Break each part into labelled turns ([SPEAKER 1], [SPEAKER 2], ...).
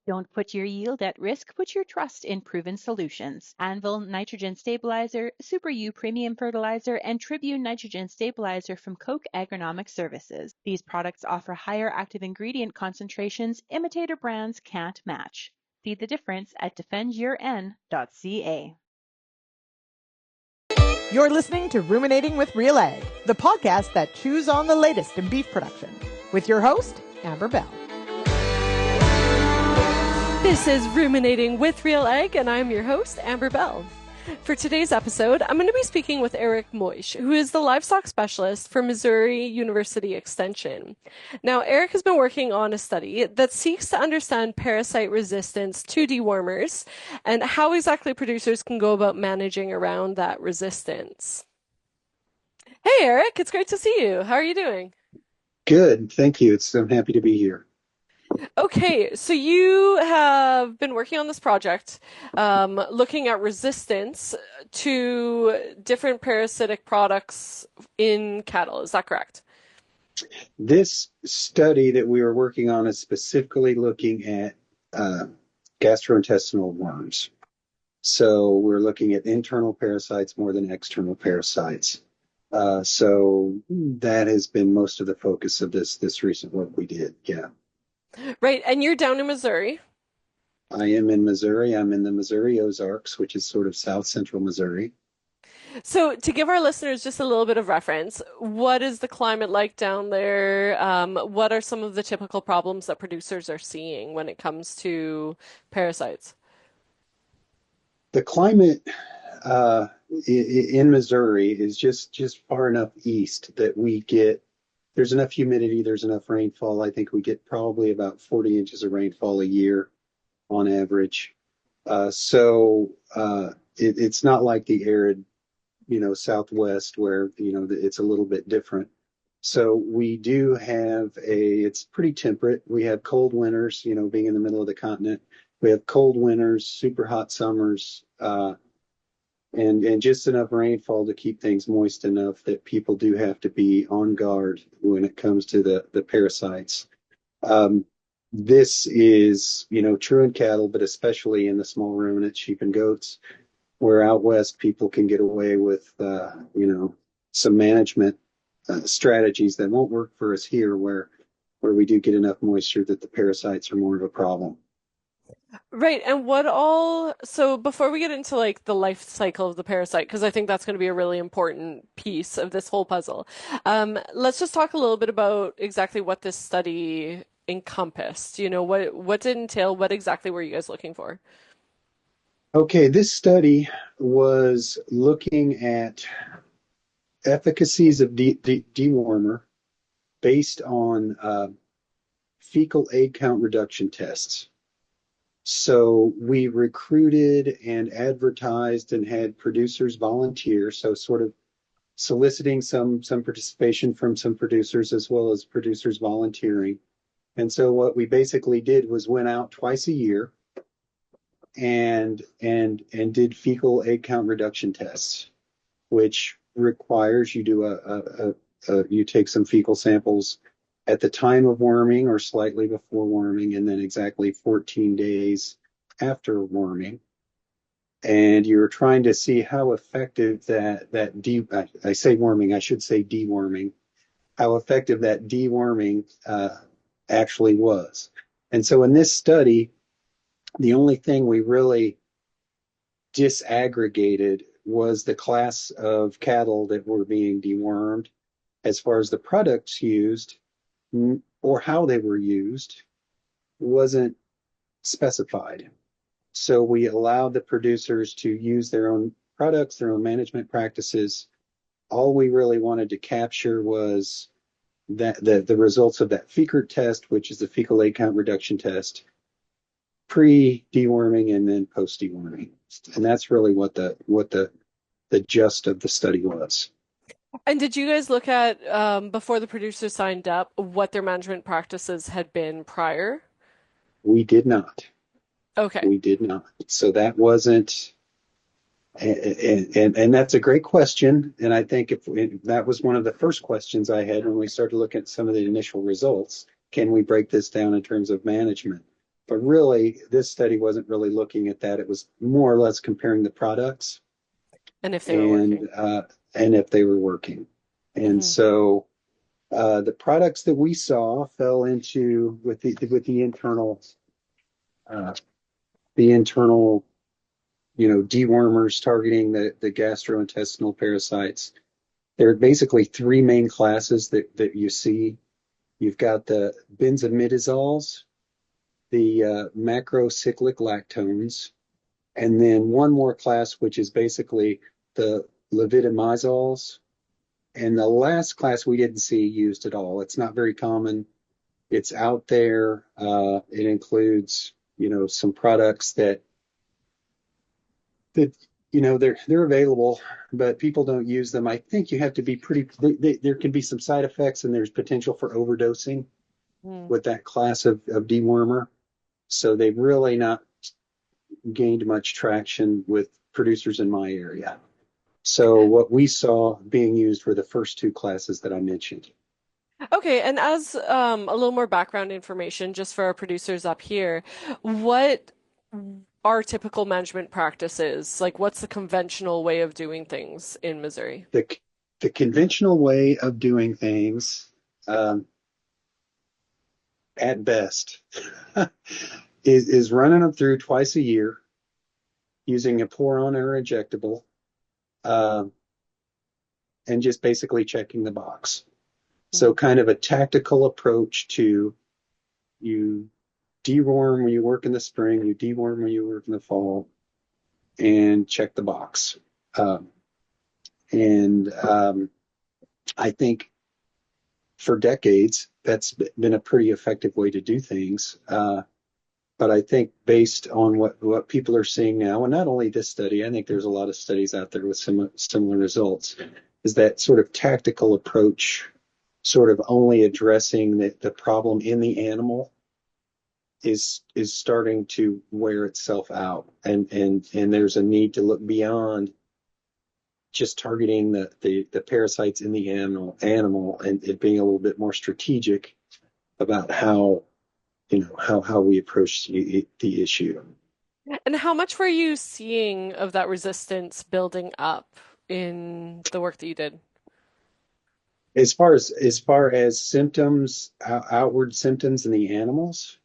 [SPEAKER 1] Don't put your yield at risk, put your trust in proven solutions. Anvil Nitrogen Stabilizer, Super U Premium Fertilizer, and Tribune Nitrogen Stabilizer from Koch Agronomic Services. These products offer higher active ingredient concentrations imitator brands can't match. See the difference at defendyourn.ca.
[SPEAKER 2] You're listening to Ruminating with RealAg, the podcast that chews on the latest in beef production, with your host, Amber Bell.
[SPEAKER 3] This is Ruminating with RealAg, and I'm your host, Amber Bell. For today's episode, I'm going to be speaking with Eric Meusch, who is the livestock specialist for Missouri University Extension. Now, Eric has been working on a study that seeks to understand parasite resistance to dewormers and how exactly producers can go about managing around that resistance. Hey, Eric, it's great to see you. How are you doing?
[SPEAKER 4] Good, thank you. I'm happy to be here.
[SPEAKER 3] Okay, so you have been working on this project, looking at resistance to different parasitic products in cattle. Is that correct?
[SPEAKER 4] This study that we were working on is specifically looking at gastrointestinal worms. So we're looking at internal parasites more than external parasites. So that has been most of the focus of this recent work we did. Yeah.
[SPEAKER 3] Right, and you're down in Missouri.
[SPEAKER 4] I am in Missouri. I'm in the Missouri Ozarks, which is sort of south central Missouri.
[SPEAKER 3] So to give our listeners just a little bit of reference, what is the climate like down there? What are some of the typical problems that producers are seeing when it comes to parasites?
[SPEAKER 4] The climate in Missouri is just far enough east that there's enough humidity, there's enough rainfall. I think we get probably about 40 inches of rainfall a year on average. It's not like the arid, Southwest where, it's a little bit different. So we do have it's pretty temperate. We have cold winters, being in the middle of the continent. We have cold winters, super hot summers, and just enough rainfall to keep things moist enough that people do have to be on guard when it comes to the parasites. This is, true in cattle, but especially in the small ruminants, sheep and goats, where out west people can get away with, some management strategies that won't work for us here, where we do get enough moisture that the parasites are more of a problem.
[SPEAKER 3] Right, and so before we get into like the life cycle of the parasite, because I think that's going to be a really important piece of this whole puzzle, let's just talk a little bit about exactly what this study encompassed. What did it entail? What exactly were you guys looking for?
[SPEAKER 4] Okay, this study was looking at efficacies of dewormer based on fecal egg count reduction tests. So we recruited and advertised and had producers volunteer, so sort of soliciting some participation from some producers as well as producers volunteering. And so what we basically did was went out twice a year and did fecal egg count reduction tests, which requires you do you take some fecal samples at the time of worming or slightly before worming, and then exactly 14 days after worming. And you're trying to see how effective I say worming, I should say deworming, how effective that deworming actually was. And so in this study, the only thing we really disaggregated was the class of cattle that were being dewormed. As far as the products used, or how they were used, wasn't specified. So we allowed the producers to use their own products, their own management practices. All we really wanted to capture was that the results of that FECART test, which is the fecal egg count reduction test, pre-deworming and then post-deworming. And that's really what the gist of the study was.
[SPEAKER 3] And did you guys look at, before the producers signed up, what their management practices had been prior?
[SPEAKER 4] We did not.
[SPEAKER 3] Okay.
[SPEAKER 4] We did not. So that wasn't, and that's a great question. And I think that was one of the first questions I had when we started looking at some of the initial results. Can we break this down in terms of management? really, this study wasn't really looking at that. It was more or less comparing the products
[SPEAKER 3] And if they were working.
[SPEAKER 4] And if they were working. And so the products that we saw fell into with the internal dewormers targeting the gastrointestinal parasites. There are basically three main classes that you see. You've got the benzimidazoles, the macrocyclic lactones, and then one more class, which is basically the levetimizoles. And the last class we didn't see used at all. It's not very common. It's out there. It includes, some products that they're available, but people don't use them. I think you have to be there can be some side effects, and there's potential for overdosing with that class of dewormer. So they've really not gained much traction with producers in my area. So what we saw being used were the first two classes that I mentioned.
[SPEAKER 3] Okay, and as a little more background information, just for our producers up here, what are typical management practices? Like, what's the conventional way of doing things in Missouri?
[SPEAKER 4] The conventional way of doing things, at best, is running them through twice a year using a pour-on or injectable, and just basically checking the box. So kind of a tactical approach to you deworm when you work in the spring, you deworm when you work in the fall, and check the box. I think for decades, that's been a pretty effective way to do things. But I think based on what people are seeing now, and not only this study, I think there's a lot of studies out there with similar results, is that sort of tactical approach, sort of only addressing the problem in the animal, is starting to wear itself out, and there's a need to look beyond just targeting the parasites in the animal and it being a little bit more strategic about how we approach the issue.
[SPEAKER 3] And how much were you seeing of that resistance building up in the work that you did?
[SPEAKER 4] As far as symptoms, outward symptoms in the animals,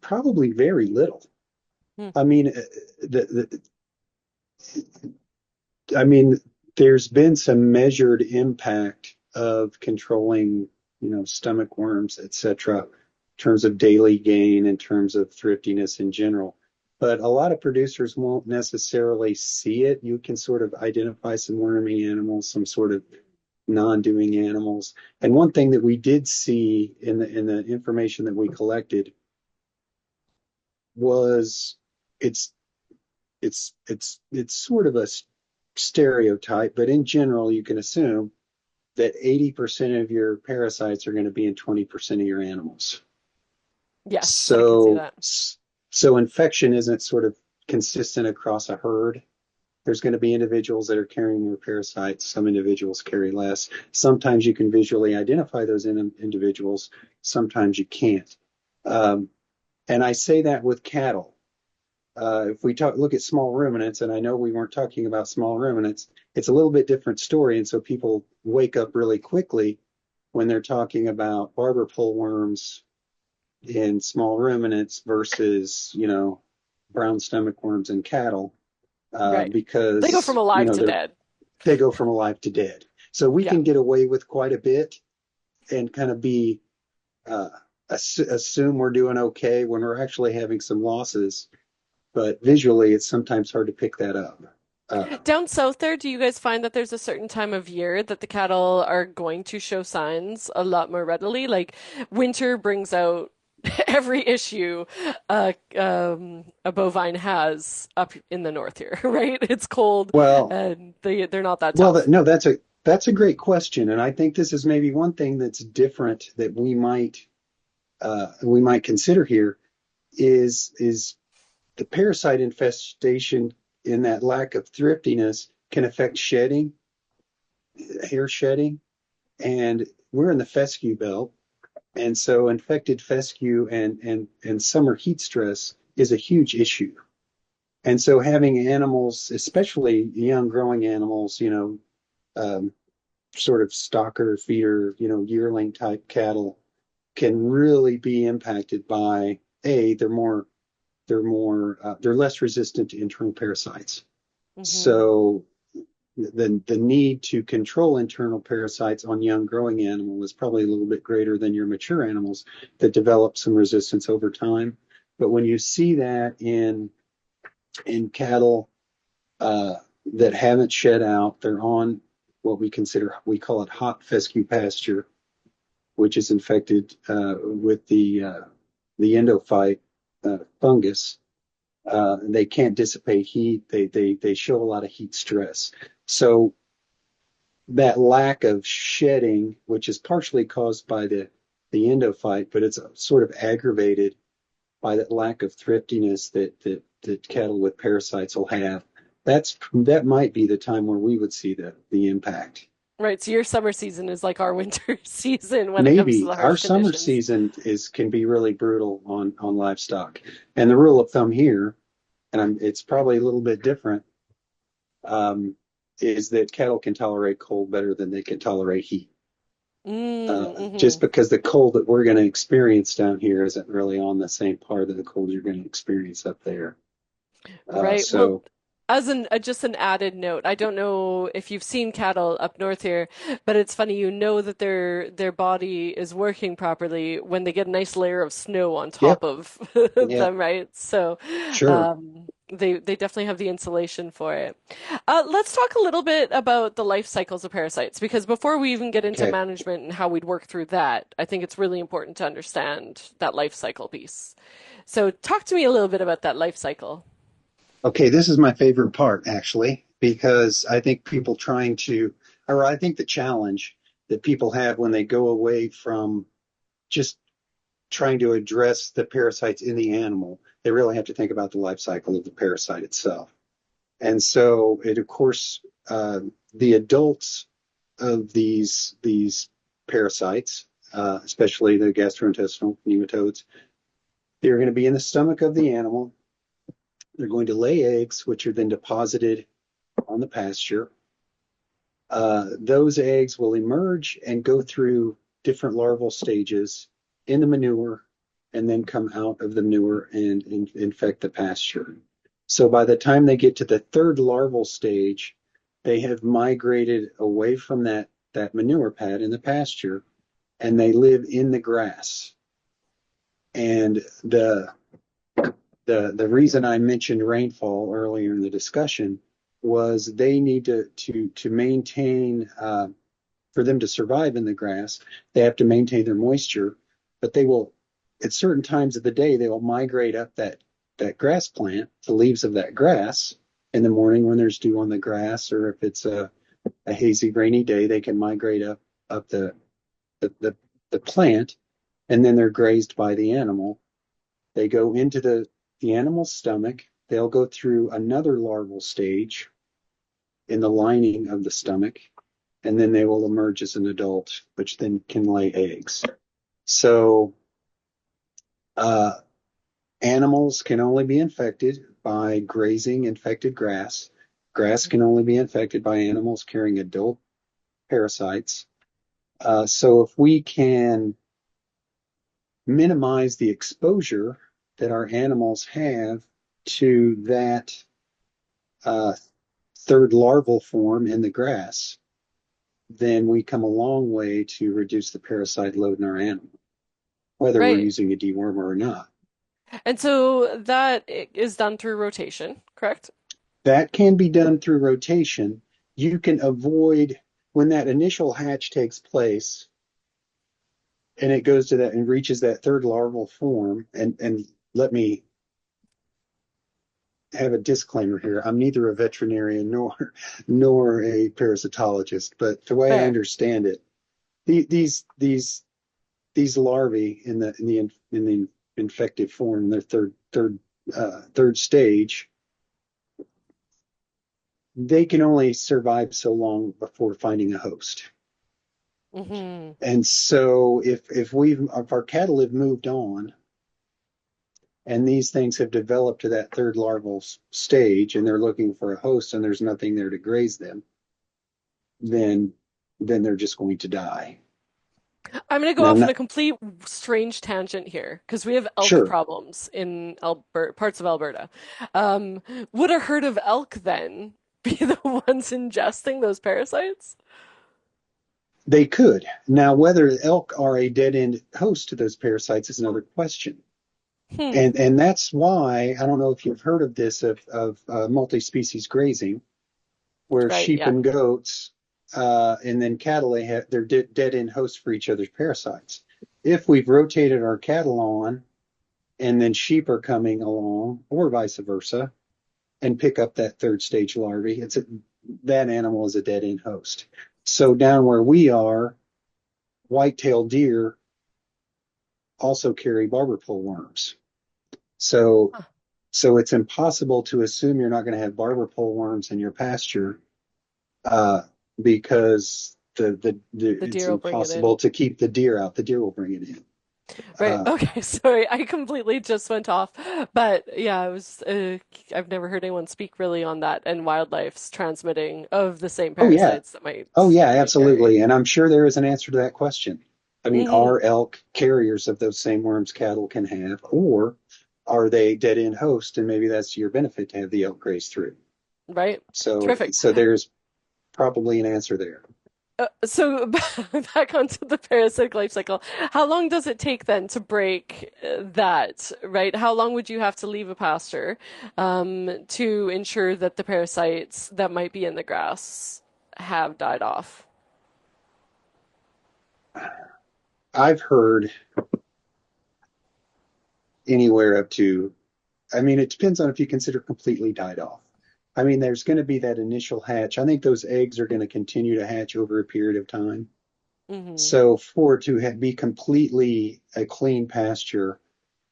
[SPEAKER 4] probably very little. I mean, there's been some measured impact of controlling, stomach worms, etc., in terms of daily gain, in terms of thriftiness in general. But a lot of producers won't necessarily see it. You can sort of identify some wormy animals, some sort of non-doing animals. And one thing that we did see in the information that we collected was it's sort of a stereotype, but in general, you can assume that 80% of your parasites are going to be in 20% of your animals.
[SPEAKER 3] Yes, I can see that.
[SPEAKER 4] So infection isn't sort of consistent across a herd. There's going to be individuals that are carrying more parasites. Some individuals carry less. Sometimes you can visually identify those individuals. Sometimes you can't. And I say that with cattle. If we look at small ruminants, and I know we weren't talking about small ruminants, it's a little bit different story. And so people wake up really quickly when they're talking about barber pole worms in small ruminants versus, brown stomach worms in cattle.
[SPEAKER 3] Right.
[SPEAKER 4] Because
[SPEAKER 3] they go from alive to dead.
[SPEAKER 4] They go from alive to dead. So we can get away with quite a bit and kind of be assume we're doing okay when we're actually having some losses. But visually, it's sometimes hard to pick that up.
[SPEAKER 3] Down south there, do you guys find that there's a certain time of year that the cattle are going to show signs a lot more readily? Like winter brings out every issue a bovine has up in the north here, right? It's cold, and they're not that tough.
[SPEAKER 4] Well, no, that's a great question, and I think this is maybe one thing that's different that we might consider here is the parasite infestation in that lack of thriftiness can affect hair shedding, and we're in the fescue belt. And so infected fescue and summer heat stress is a huge issue. And so having animals, especially young growing animals, um, sort of stocker, feeder, yearling type cattle can really be impacted by they're less resistant to internal parasites.
[SPEAKER 3] Hmm.
[SPEAKER 4] So the need to control internal parasites on young growing animal is probably a little bit greater than your mature animals that develop some resistance over time. But when you see that in cattle uh, that haven't shed out, they're on what we call it hot fescue pasture, which is infected with the endophyte fungus. They can't dissipate heat. They show a lot of heat stress. So that lack of shedding, which is partially caused by the endophyte, but it's sort of aggravated by that lack of thriftiness that cattle with parasites will have. That might be the time where we would see the impact.
[SPEAKER 3] Right. So your summer season is like our winter season when it comes to
[SPEAKER 4] Maybe
[SPEAKER 3] the
[SPEAKER 4] our
[SPEAKER 3] harsh
[SPEAKER 4] summer
[SPEAKER 3] conditions.
[SPEAKER 4] season can be really brutal on livestock. And the rule of thumb here, it's probably a little bit different, um, is that cattle can tolerate cold better than they can tolerate heat.
[SPEAKER 3] Mm-hmm.
[SPEAKER 4] Just because the cold that we're going to experience down here isn't really on the same part of the cold you're going to experience up there.
[SPEAKER 3] Right. Well,
[SPEAKER 4] So,
[SPEAKER 3] as just an added note, I don't know if you've seen cattle up north here, but it's funny, you know that their body is working properly when they get a nice layer of snow on
[SPEAKER 4] yep,
[SPEAKER 3] top of
[SPEAKER 4] yeah,
[SPEAKER 3] them, right? So,
[SPEAKER 4] sure.
[SPEAKER 3] they definitely have the insulation for it. Let's talk a little bit about the life cycles of parasites, because before we even get into
[SPEAKER 4] Okay.
[SPEAKER 3] management and how we'd work through that, I think it's really important to understand that life cycle piece. So, talk to me a little bit about that life cycle.
[SPEAKER 4] Okay, this is my favorite part actually, because I think the challenge that people have when they go away from just trying to address the parasites in the animal, they really have to think about the life cycle of the parasite itself. And so of course, the adults of these parasites, especially the gastrointestinal nematodes, they're going to be in the stomach of the animal. They're going to lay eggs, which are then deposited on the pasture. Those eggs will emerge and go through different larval stages in the manure and then come out of the manure and infect the pasture. So by the time they get to the third larval stage, they have migrated away from that manure pad in the pasture and they live in the grass. And the reason I mentioned rainfall earlier in the discussion was they need to maintain for them to survive in the grass, they have to maintain their moisture, but they will at certain times of the day they will migrate up that grass plant, the leaves of that grass in the morning when there's dew on the grass, or if it's a hazy rainy day, they can migrate up the, the, the plant and then they're grazed by the animal. They go into the animal's stomach. They'll go through another larval stage in the lining of the stomach, and then they will emerge as an adult, which then can lay eggs. So, uh, animals can only be infected by grazing infected grass. Grass can only be infected by animals carrying adult parasites. So, if we can minimize the exposure that our animals have to that uh, third larval form in the grass, then we come a long way to reduce the parasite load in our animal, whether we're
[SPEAKER 3] Right.
[SPEAKER 4] using a dewormer or not.
[SPEAKER 3] And so that is done through rotation, correct?
[SPEAKER 4] That can be done through rotation. You can avoid when that initial hatch takes place and it goes to that and reaches that third larval form. And let me have a disclaimer here. I'm neither a veterinarian nor a parasitologist, but the way I
[SPEAKER 3] Fair.
[SPEAKER 4] understand it, these larvae in the infective form, their third stage, they can only survive so long before finding a host.
[SPEAKER 3] Hmm.
[SPEAKER 4] And so if our cattle have moved on and these things have developed to that third larval stage and they're looking for a host and there's nothing there to graze them, then they're just going to die.
[SPEAKER 3] I'm going to go
[SPEAKER 4] Now,
[SPEAKER 3] off on a
[SPEAKER 4] not
[SPEAKER 3] complete strange tangent here because we have elk
[SPEAKER 4] sure.
[SPEAKER 3] problems in parts of Alberta. Um, would a herd of elk then be the ones ingesting those parasites?
[SPEAKER 4] They could. Now, whether elk are a dead end host to those parasites is another question.
[SPEAKER 3] Hmm.
[SPEAKER 4] And that's why I don't know if you've heard of this of multi-species grazing, where
[SPEAKER 3] Right.
[SPEAKER 4] sheep
[SPEAKER 3] Yeah.
[SPEAKER 4] and goats and then cattle they're dead end hosts for each other's parasites. If we've rotated our cattle on and then sheep are coming along, or vice versa, and pick up that third stage larvae, that animal is a dead end host. So down where we are, white-tailed deer also carry barber pole worms. So
[SPEAKER 3] Huh.
[SPEAKER 4] so it's impossible to assume you're not going to have barber pole worms in your pasture uh, because
[SPEAKER 3] The
[SPEAKER 4] it's
[SPEAKER 3] deer will bring it in.
[SPEAKER 4] impossible to keep the deer out. The deer will bring it in.
[SPEAKER 3] Right.
[SPEAKER 4] Uh,
[SPEAKER 3] Okay. Sorry, I completely just went off. But yeah, I've never heard anyone speak really on that and wildlife's transmitting of the same
[SPEAKER 4] oh yeah,
[SPEAKER 3] parasites that might
[SPEAKER 4] oh yeah,
[SPEAKER 3] we might carry.
[SPEAKER 4] absolutely. And I'm sure there is an answer to that question. I mean,
[SPEAKER 3] Hmm.
[SPEAKER 4] are elk carriers of those same worms cattle can have, or are they dead end hosts? And maybe that's to your benefit to have the elk graze through.
[SPEAKER 3] Right.
[SPEAKER 4] So
[SPEAKER 3] Terrific.
[SPEAKER 4] so there's probably an answer there.
[SPEAKER 3] So back onto the parasitic life cycle. How long does it take then to break that, right? How long would you have to leave a pasture to ensure that the parasites that might be in the grass have died off?
[SPEAKER 4] I've heard anywhere up to, I mean, it depends on if you consider completely died off. I mean, there's going to be that initial hatch. I think those eggs are going to continue to hatch over a period of time.
[SPEAKER 3] Hmm.
[SPEAKER 4] So for it to be completely a clean pasture,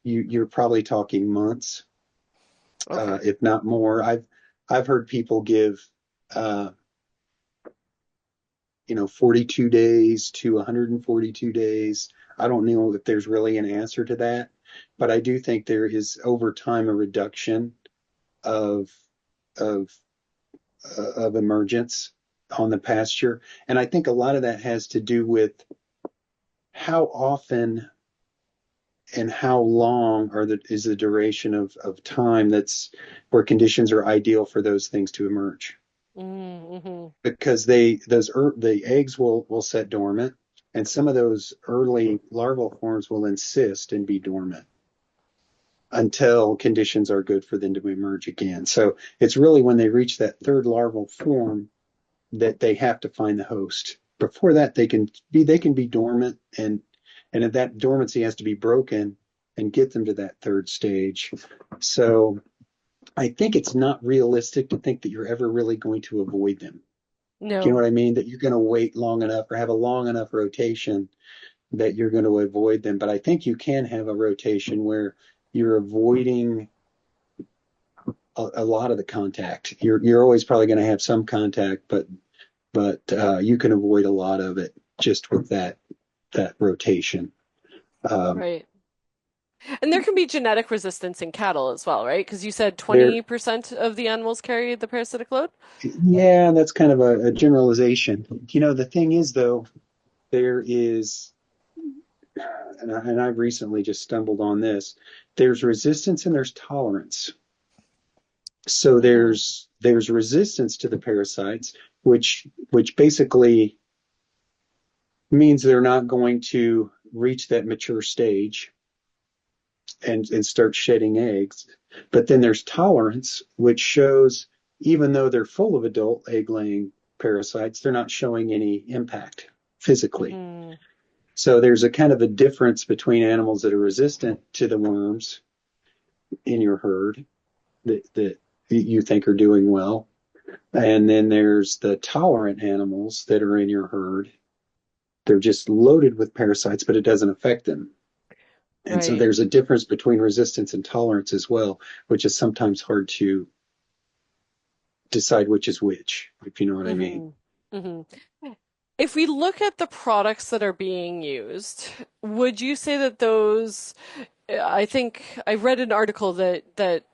[SPEAKER 4] you're probably talking months,
[SPEAKER 3] Okay.
[SPEAKER 4] if not more. I've heard people give, uh, 42 days to 142 days. I don't know if there's really an answer to that, but I do think there is over time a reduction of of of emergence on the pasture. And I think a lot of that has to do with how often and how long is the duration of time that's where conditions are ideal for those things to emerge.
[SPEAKER 3] Mm-hmm.
[SPEAKER 4] Because the eggs will set dormant, and some of those early larval forms will insist and be dormant until conditions are good for them to emerge again. So it's really when they reach that third larval form that they have to find the host. Before that, they can be dormant, and if that dormancy has to be broken and get them to that third stage. So I think it's not realistic to think that you're ever really going to avoid them. Do you know
[SPEAKER 3] No.
[SPEAKER 4] what I mean? That you're going to wait long enough or have a long enough rotation that you're going to avoid them. But I think you can have a rotation where you're avoiding a lot of the contact. You're always probably going to have some contact, but you can avoid a lot of it just with that rotation. Um,
[SPEAKER 3] Right. And there can be genetic resistance in cattle as well, right? Because you said
[SPEAKER 4] there,
[SPEAKER 3] 20% of the animals carry the parasitic load?
[SPEAKER 4] yeah, that's kind of a generalization. The thing is, though, there is, and I've recently just stumbled on this. There's resistance and there's tolerance. So
[SPEAKER 3] Hmm.
[SPEAKER 4] there's resistance to the parasites, which basically means they're not going to reach that mature stage and start shedding eggs. But then there's tolerance, which shows even though they're full of adult egg laying parasites, they're not showing any impact physically.
[SPEAKER 3] Hmm.
[SPEAKER 4] So there's a kind of a difference between animals that are resistant to the worms in your herd that you think are doing well. And then there's the tolerant animals that are in your herd. They're just loaded with parasites, but it doesn't affect them. And so
[SPEAKER 3] Right.
[SPEAKER 4] there's a difference between resistance and tolerance as well, which is sometimes hard to decide which is which, if you know what I mean.
[SPEAKER 3] Hmm. Hmm. If we look at the products that are being used, would you say that those, I think I read an article that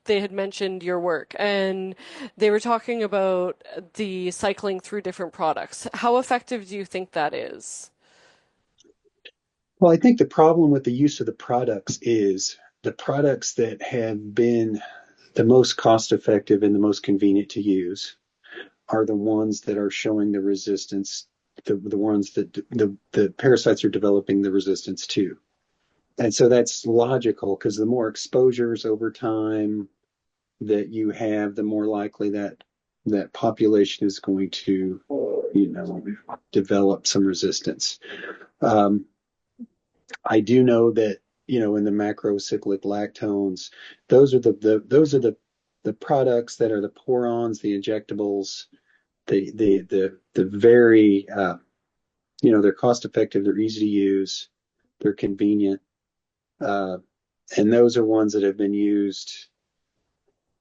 [SPEAKER 3] they had mentioned your work and they were talking about the cycling through different products. How effective do you think that is?
[SPEAKER 4] Well, I think the problem with the use of the products is the products that have been the most cost effective and the most convenient to use are the ones that are showing the resistance, the ones that the parasites are developing the resistance to. And so that's logical because the more exposures over time that you have, the more likely that that population is going to, develop some resistance. Um, I do know that, in the macrocyclic lactones, those are the products that are the porons, the injectables, the very they're cost effective, they're easy to use, they're convenient, uh, and those are ones that have been used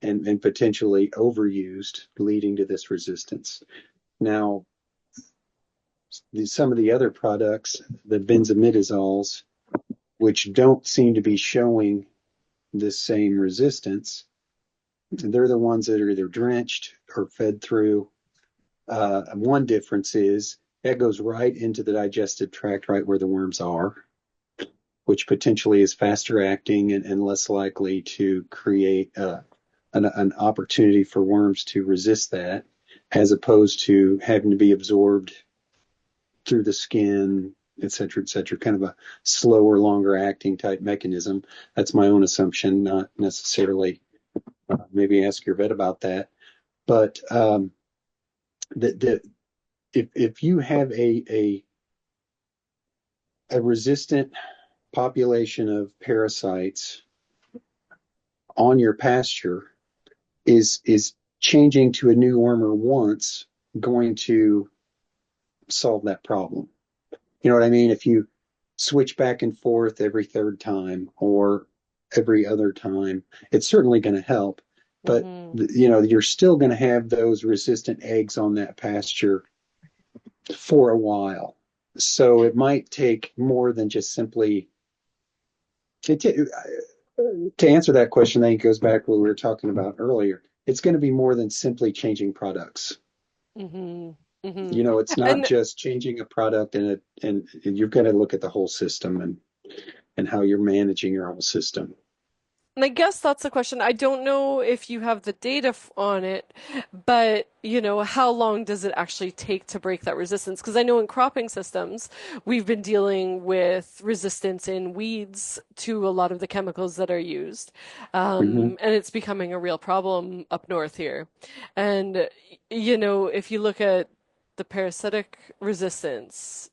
[SPEAKER 4] and potentially overused, leading to this resistance. Now, some of the other products, the benzimidazoles, which don't seem to be showing the same resistance, they're the ones that are either drenched or fed through. One difference is that goes right into the digestive tract, right where the worms are, which potentially is faster acting and less likely to create an opportunity for worms to resist that, as opposed to having to be absorbed through the skin, et cetera, kind of a slower, longer acting type mechanism. That's my own assumption, not necessarily. Maybe ask your vet about that. But if you have a resistant population of parasites on your pasture, is changing to a new wormer once going to solve that problem? You know what I mean? If you switch back and forth every third time or every other time, it's certainly going to help. But
[SPEAKER 3] Hmm.
[SPEAKER 4] you're still going to have those resistant eggs on that pasture for a while. So it might take more than just simply to answer that question. I think it goes back to what we were talking about earlier. It's going to be more than simply changing products.
[SPEAKER 3] Hmm. Hmm.
[SPEAKER 4] It's not
[SPEAKER 3] And
[SPEAKER 4] just changing a product, and you've got to look at the whole system and how you're managing your whole system.
[SPEAKER 3] And I guess that's the question. I don't know if you have the data on it, but how long does it actually take to break that resistance? Because I know in cropping systems, we've been dealing with resistance in weeds to a lot of the chemicals that are used.
[SPEAKER 4] Hmm.
[SPEAKER 3] And it's becoming a real problem up north here. And, if you look at the parasitic resistance,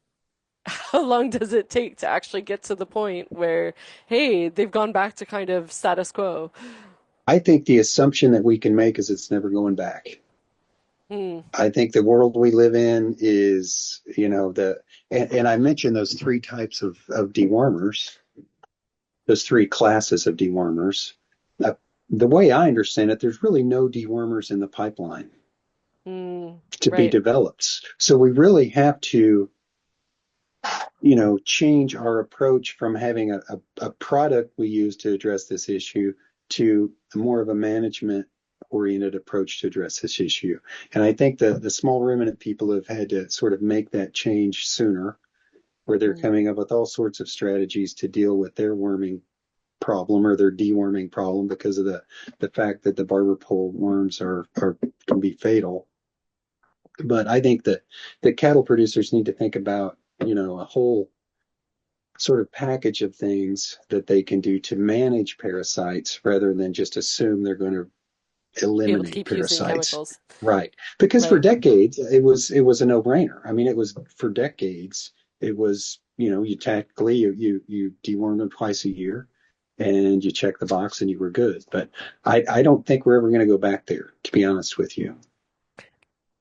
[SPEAKER 3] how long does it take to actually get to the point where, hey, they've gone back to kind of status quo?
[SPEAKER 4] I think the assumption that we can make is it's never going back.
[SPEAKER 3] Hmm.
[SPEAKER 4] I think the world we live in is, and I mentioned those three types of dewormers, those three classes of dewormers. Uh, the way I understand it, there's really no dewormers in the pipeline
[SPEAKER 3] Hmm.
[SPEAKER 4] to be
[SPEAKER 3] Right.
[SPEAKER 4] developed. So we really have to, change our approach from having a product we use to address this issue to more of a management oriented approach to address this issue. And I think the small ruminant people have had to sort of make that change sooner, where they're
[SPEAKER 3] Hmm.
[SPEAKER 4] coming up with all sorts of strategies to deal with their worming problem or their deworming problem because of the fact that the barber pole worms are can be fatal. But I think that the cattle producers need to think about, a whole sort of package of things that they can do to manage parasites rather than just assume they're going to
[SPEAKER 3] Be able to
[SPEAKER 4] eliminate
[SPEAKER 3] keep using
[SPEAKER 4] parasites.
[SPEAKER 3] chemicals.
[SPEAKER 4] Right. Because for
[SPEAKER 3] Right.
[SPEAKER 4] decades it was a no-brainer. I mean, it was for decades, it was, you tactically you deworm them twice a year and you check the box and you were good. But I don't think we're ever going to go back there, to be honest with you.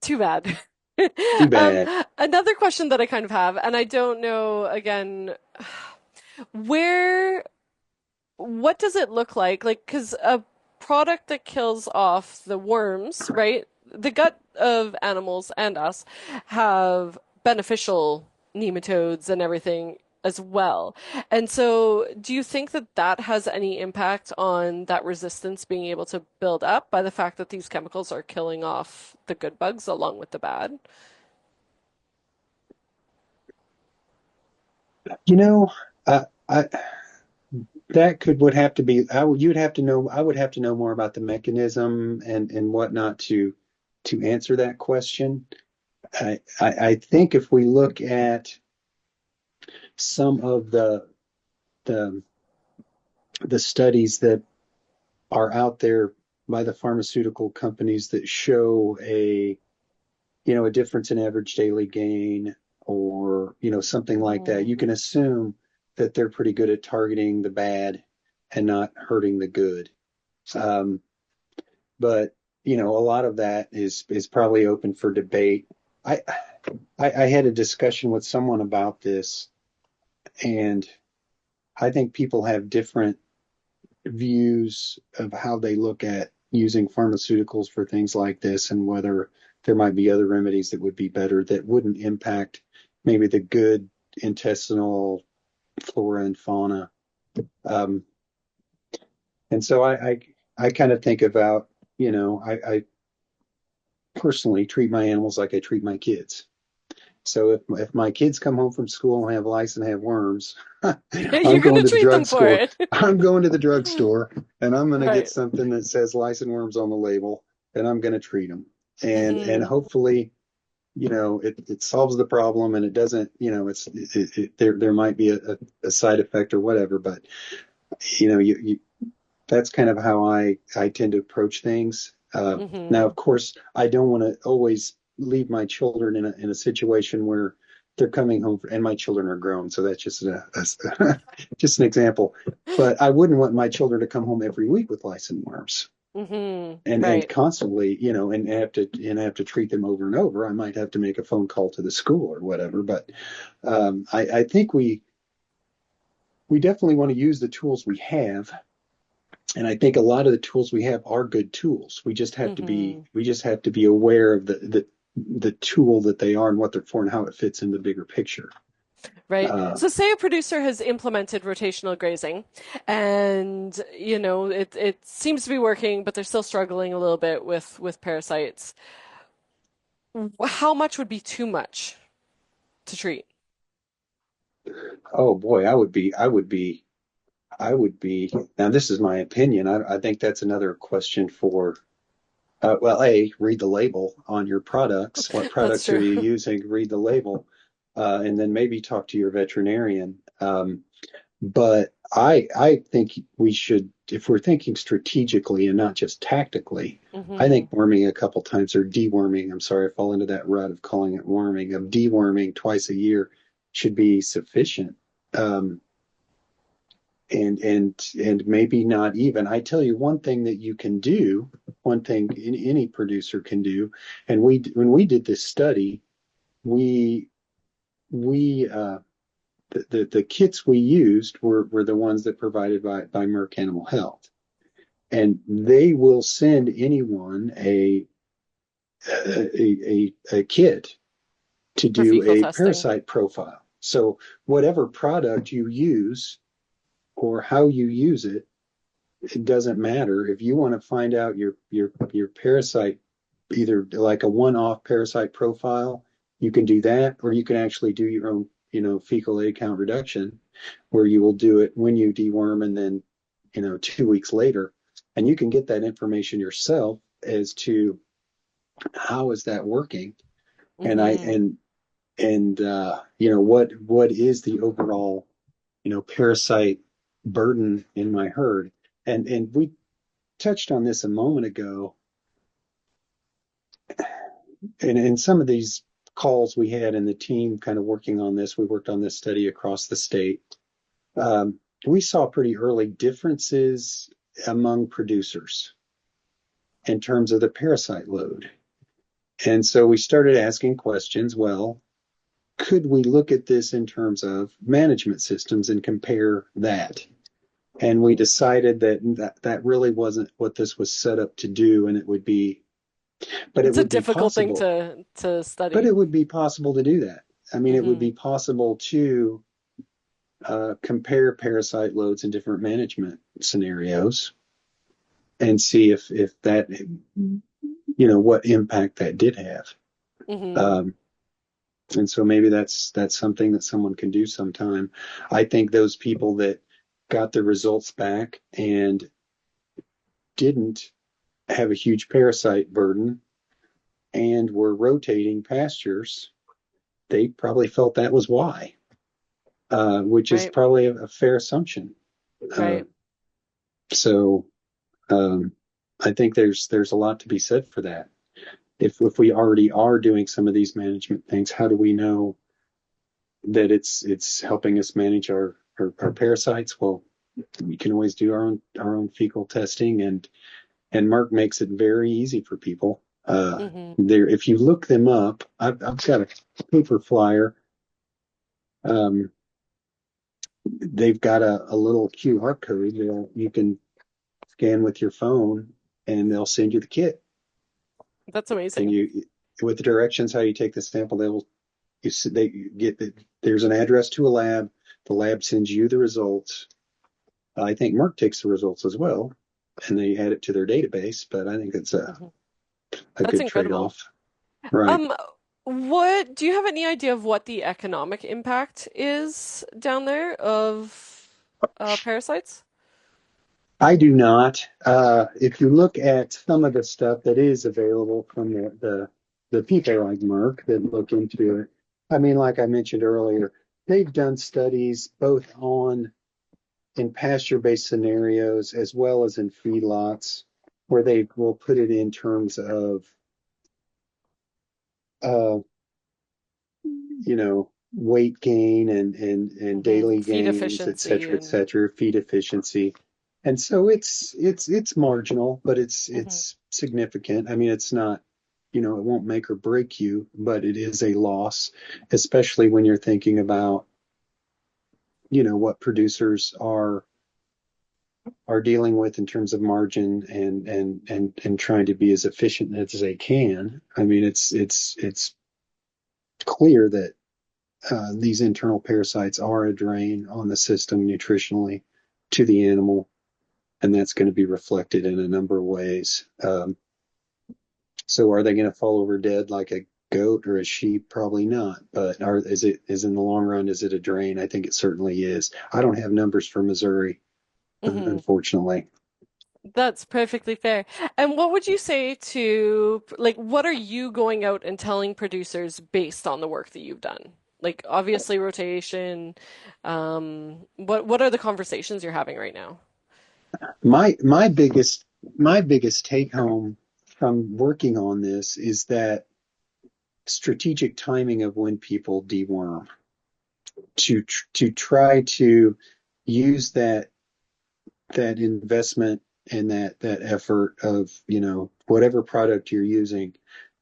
[SPEAKER 3] Too bad.
[SPEAKER 4] Too
[SPEAKER 3] Um,
[SPEAKER 4] bad.
[SPEAKER 3] Another question that I kind of have, and I don't know, again, where, what does it look like? Like, because a product that kills off the worms, right? The gut of animals and us have beneficial nematodes and everything as well. And so do you think that that has any impact on that resistance being able to build up by the fact that these chemicals are killing off the good bugs along with the bad?
[SPEAKER 4] You know, I that would have to be, you'd have to know, I would have to know more about the mechanism and whatnot to answer that question. I think if we look at some of the the studies that are out there by the pharmaceutical companies that show a difference in average daily gain or something like that, you can assume that they're pretty good at targeting the bad and not hurting the good. But a lot of that is probably open for debate. I I had a discussion with someone about this, and I think people have different views of how they look at using pharmaceuticals for things like this and whether there might be other remedies that would be better that wouldn't impact maybe the good intestinal flora and fauna. Um, and so I kind of think about, I personally treat my animals like I treat my kids. So if my kids come home from school and have lice and have worms, I'm
[SPEAKER 3] You're going
[SPEAKER 4] going
[SPEAKER 3] to
[SPEAKER 4] to the
[SPEAKER 3] treat them for
[SPEAKER 4] drugstore.
[SPEAKER 3] it.
[SPEAKER 4] I'm going to the drugstore and I'm going to get
[SPEAKER 3] Right.
[SPEAKER 4] something that says lice and worms on the label, and I'm going to treat them. And
[SPEAKER 3] Hmm.
[SPEAKER 4] hopefully, it solves the problem and it doesn't, there might be a side effect or whatever, but you that's kind of how I tend to approach things. Now,
[SPEAKER 3] Hmm.
[SPEAKER 4] of course, I don't want to always leave my children in a situation where they're coming home and my children are grown. So that's just just an example. But I wouldn't want my children to come home every week with lice and worms
[SPEAKER 3] Hmm.
[SPEAKER 4] and
[SPEAKER 3] Right.
[SPEAKER 4] constantly, and have to treat them over and over. I might have to make a phone call to the school or whatever. But I think we definitely want to use the tools we have, and I think a lot of the tools we have are good tools.
[SPEAKER 3] Hmm.
[SPEAKER 4] We just have to be aware of the tool that they are and what they're for and how it fits in the bigger picture.
[SPEAKER 3] Right.
[SPEAKER 4] Uh,
[SPEAKER 3] So say a producer has implemented rotational grazing and it seems to be working, but they're still struggling a little bit with parasites. How much would be too much to treat?
[SPEAKER 4] oh boy, I would be. Now this is my opinion. I think that's another question for. Well, read the label on your products. What
[SPEAKER 3] That's
[SPEAKER 4] products are
[SPEAKER 3] true.
[SPEAKER 4] you using? Read the label, and then maybe talk to your veterinarian. But I think we should, if we're thinking strategically and not just tactically, I
[SPEAKER 3] Hmm.
[SPEAKER 4] think worming a couple times or deworming, I'm sorry, I fall into that rut of calling it worming, of deworming twice a year should be sufficient. Um, and maybe not even. I tell you one thing that you can do, one thing any producer can do, and when we did this study, we we the kits we used were the ones that provided by Merck Animal Health, and they will send anyone a kit to
[SPEAKER 3] For
[SPEAKER 4] do
[SPEAKER 3] fecal
[SPEAKER 4] a
[SPEAKER 3] testing.
[SPEAKER 4] parasite profile. So whatever product you use or how you use it, it doesn't matter. If you want to find out your parasite, either like a one-off parasite profile, you can do that, or you can actually do your own, fecal egg count reduction, where you will do it when you deworm and then, 2 weeks later, and you can get that information yourself as to how is that working, and I
[SPEAKER 3] Hmm.
[SPEAKER 4] and what is the overall, parasite burden in my herd, and we touched on this a moment ago, and in some of these calls we had in the team kind of working on this, we worked on this study across the state. We saw pretty early differences among producers in terms of the parasite load. And so we started asking questions. Well, could we look at this in terms of management systems and compare that? And we decided that really wasn't what this was set up to do, and but it
[SPEAKER 3] It's a
[SPEAKER 4] would be
[SPEAKER 3] difficult thing
[SPEAKER 4] possible.
[SPEAKER 3] to
[SPEAKER 4] But
[SPEAKER 3] study.
[SPEAKER 4] it would be possible to do that. I mean, it would be possible to compare parasite loads in different management scenarios and see if that, what impact that did have. And so maybe that's something that someone can do sometime. I think those people that got the results back and didn't have a huge parasite burden and were rotating pastures, they probably felt that was why, which is probably a fair assumption.
[SPEAKER 3] Right.
[SPEAKER 4] So I think there's a lot to be said for that. If we already are doing some of these management things, how do we know that it's helping us manage our parasites? Well, we can always do our own fecal testing, and Mark makes it very easy for people. There, if you look them up, I've got a paper flyer. They've got a little QR code that you can scan with your phone, and they'll send you the kit.
[SPEAKER 3] That's amazing.
[SPEAKER 4] And with the directions how you take the sample, there's an address to a lab. The lab sends you the results. I think Merck takes the results as well, and they add it to their database. But I think it's a good trade-off. Right.
[SPEAKER 3] What do you have any idea of what the economic impact is down there of parasites?
[SPEAKER 4] I do not. If you look at some of the stuff that is available from the people like Merck that look into it, I mean, like I mentioned earlier, they've done studies both in pasture-based scenarios as well as in feedlots, where they will put it in terms of, weight gain and daily gains, et cetera, feed efficiency. And so it's marginal, but it's significant. I mean, it's not, it won't make or break you, but it is a loss, especially when you're thinking about, what producers are dealing with in terms of margin and trying to be as efficient as they can. I mean, it's clear that these internal parasites are a drain on the system nutritionally to the animal. And that's going to be reflected in a number of ways. So are they going to fall over dead like a goat or a sheep? Probably not. But is in the long run, is it a drain? I think it certainly is. I don't have numbers for Missouri, unfortunately.
[SPEAKER 3] That's perfectly fair. And what would you say what are you going out and telling producers based on the work that you've done? Like, obviously rotation. What are the conversations you're having right now?
[SPEAKER 4] My biggest take home from working on this is that strategic timing of when people deworm, to try to use that investment and that effort of whatever product you're using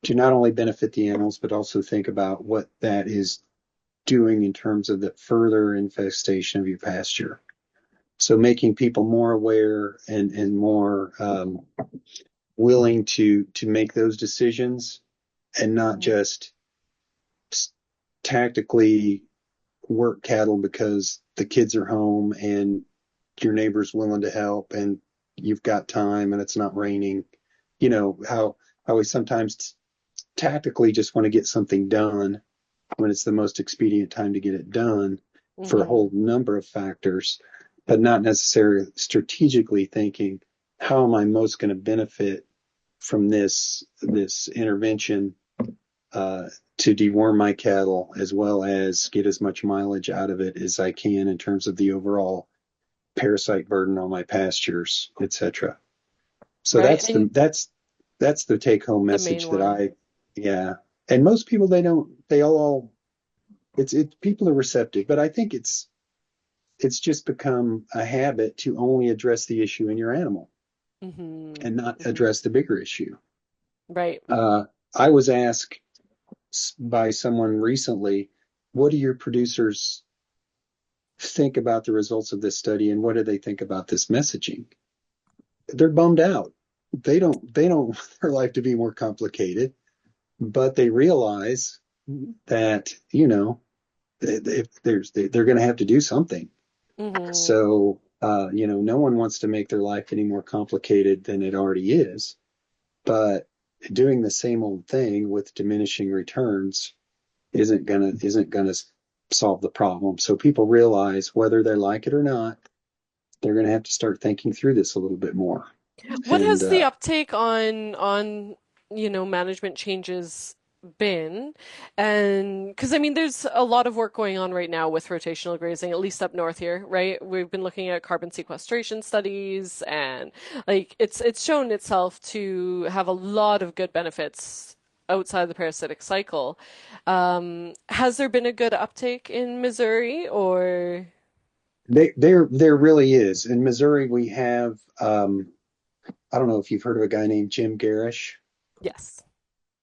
[SPEAKER 4] to not only benefit the animals but also think about what that is doing in terms of the further infestation of your pasture. So making people more aware and more willing to make those decisions and not just tactically work cattle because the kids are home and your neighbor's willing to help and you've got time and it's not raining. How we sometimes tactically just want to get something done when it's the most expedient time to get it done for a whole number of factors, but not necessarily strategically thinking, how am I most going to benefit from this intervention to deworm my cattle as well as get as much mileage out of it as I can in terms of the overall parasite burden on my pastures, etc. So that's the take home message that and most people people are receptive, but I think it's just become a habit to only address the issue in your animal and not address the bigger issue.
[SPEAKER 3] Right.
[SPEAKER 4] I was asked by someone recently, what do your producers think about the results of this study and what do they think about this messaging? They're bummed out. They don't want their life to be more complicated, but they realize that, if they're going to have to do something.
[SPEAKER 3] Hmm.
[SPEAKER 4] So, no one wants to make their life any more complicated than it already is, but doing the same old thing with diminishing returns isn't gonna solve the problem. So people realize whether they like it or not, they're going to have to start thinking through this a little bit more.
[SPEAKER 3] What
[SPEAKER 4] And
[SPEAKER 3] has the uptake on management changes been? And because I mean, there's a lot of work going on right now with rotational grazing, at least up north here, right? We've been looking at carbon sequestration studies, and like it's shown itself to have a lot of good benefits outside the parasitic cycle. Has there been a good uptake in Missouri, or
[SPEAKER 4] there really is. In Missouri, we have I don't know if you've heard of a guy named Jim Garish.
[SPEAKER 3] yes?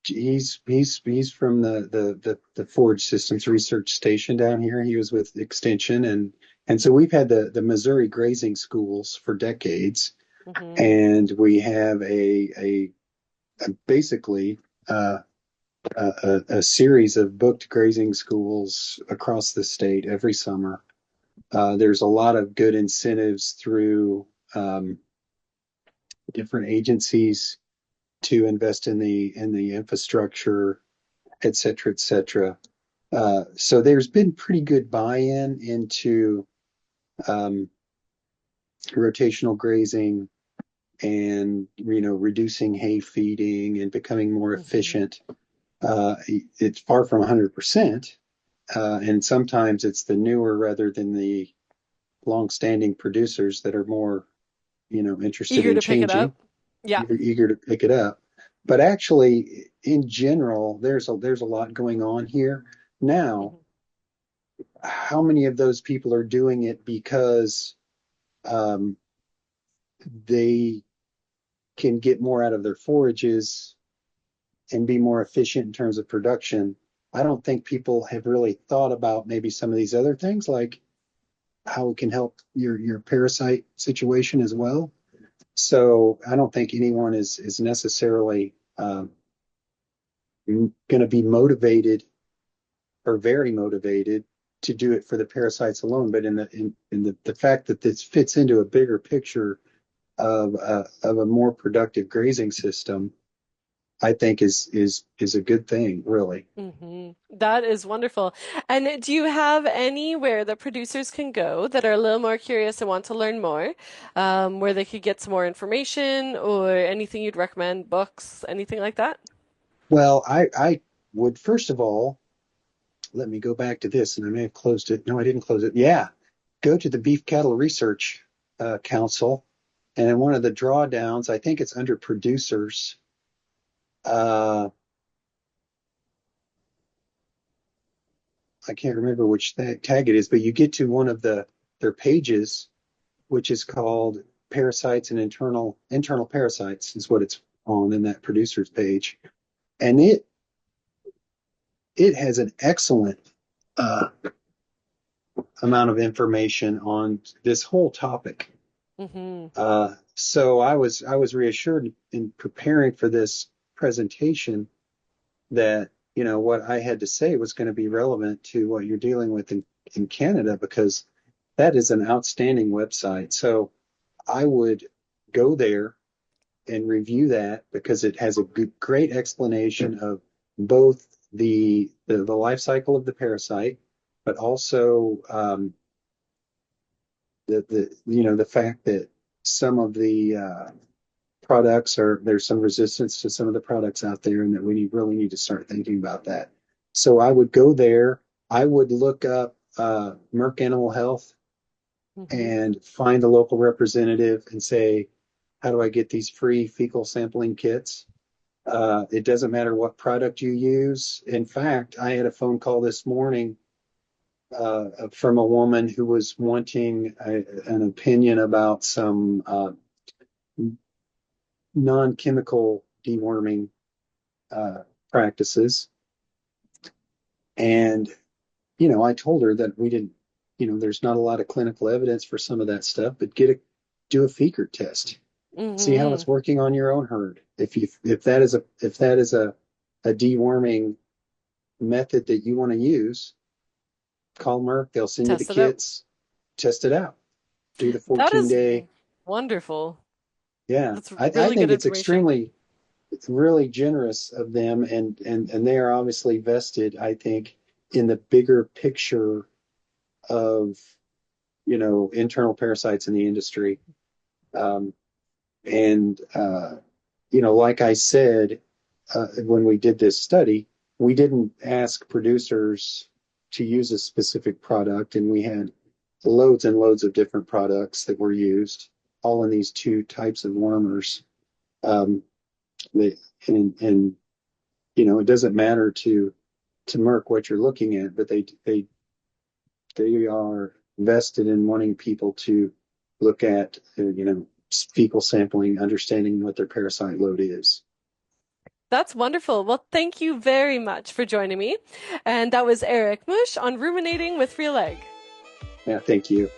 [SPEAKER 4] He's from the Forage Systems Research Station down here. He was with Extension, and so we've had the Missouri grazing schools for decades,
[SPEAKER 3] Hmm.
[SPEAKER 4] and we have a basically a series of booked grazing schools across the state every summer. There's a lot of good incentives through different agencies to invest in the infrastructure, et cetera, et cetera. So there's been pretty good buy-in into um, rotational grazing and reducing hay feeding and becoming more
[SPEAKER 3] Hmm.
[SPEAKER 4] efficient. It's far from 100%, and sometimes it's the newer rather than the long-standing producers that are more interested
[SPEAKER 3] Eager
[SPEAKER 4] in
[SPEAKER 3] to pick it
[SPEAKER 4] changing,
[SPEAKER 3] up? Yeah.
[SPEAKER 4] eager to pick it up. But actually, in general, there's a lot going on here. Now,
[SPEAKER 3] Hmm.
[SPEAKER 4] how many of those people are doing it because um, they can get more out of their forages and be more efficient in terms of production? I don't think people have really thought about maybe some of these other things, like how it can help your parasite situation as well. So I don't think anyone is necessarily going to be motivated or very motivated to do it for the parasites alone. But in the fact that this fits into a bigger picture of a more productive grazing system, I think is a good thing, really.
[SPEAKER 3] That is wonderful. And do you have anywhere that producers can go that are a little more curious and want to learn more, where they could get some more information or anything you'd recommend, books, anything like that?
[SPEAKER 4] Well, I would first of all, let me go back to this, and I may have closed it. No, I didn't close it. Yeah, go to the Beef Cattle Research Council, and in one of the drawdowns, I think it's under producers. Uh, I can't remember which tag it is, but you get to one of their pages, which is called Parasites and Internal Parasites, is what it's on in that producers page, and it has an excellent uh, amount of information on this whole topic.
[SPEAKER 3] Hmm.
[SPEAKER 4] So I was reassured in preparing for this presentation that what I had to say was going to be relevant to what you're dealing with in Canada, because that is an outstanding website. So I would go there and review that because it has a great explanation of both the life cycle of the parasite, but also the fact that some of the there's some resistance to some of the products out there, and that really need to start thinking about that. So I would go there. I would look up Merck Animal Health
[SPEAKER 3] Hmm.
[SPEAKER 4] and find the local representative and say, how do I get these free fecal sampling kits? It doesn't matter what product you use. In fact, I had a phone call this morning from a woman who was wanting an opinion about some non-chemical deworming uh, practices. And, I told her that we didn't, there's not a lot of clinical evidence for some of that stuff, but do a fecal test. See how
[SPEAKER 3] Hmm.
[SPEAKER 4] it's working on your own herd. If that is a deworming method that you want to use, call Merck. They'll send you the
[SPEAKER 3] Test it out.
[SPEAKER 4] kits, test it out, do the
[SPEAKER 3] That
[SPEAKER 4] 14
[SPEAKER 3] is
[SPEAKER 4] day.
[SPEAKER 3] wonderful.
[SPEAKER 4] Yeah,
[SPEAKER 3] That's
[SPEAKER 4] I
[SPEAKER 3] really good
[SPEAKER 4] think
[SPEAKER 3] information.
[SPEAKER 4] it's really generous of them, and they are obviously vested, I think, in the bigger picture of, internal parasites in the industry. Um, and like I said, when we did this study, we didn't ask producers to use a specific product, and we had loads and loads of different products that were used, all in these two types of wormers. Um, they, and it doesn't matter to Merck what you're looking at, but they are vested in wanting people to look at fecal sampling, understanding what their parasite load is.
[SPEAKER 3] That's wonderful. Well, thank you very much for joining me. And that was Eric Meusch on Ruminating with RealAg.
[SPEAKER 4] Yeah, thank you.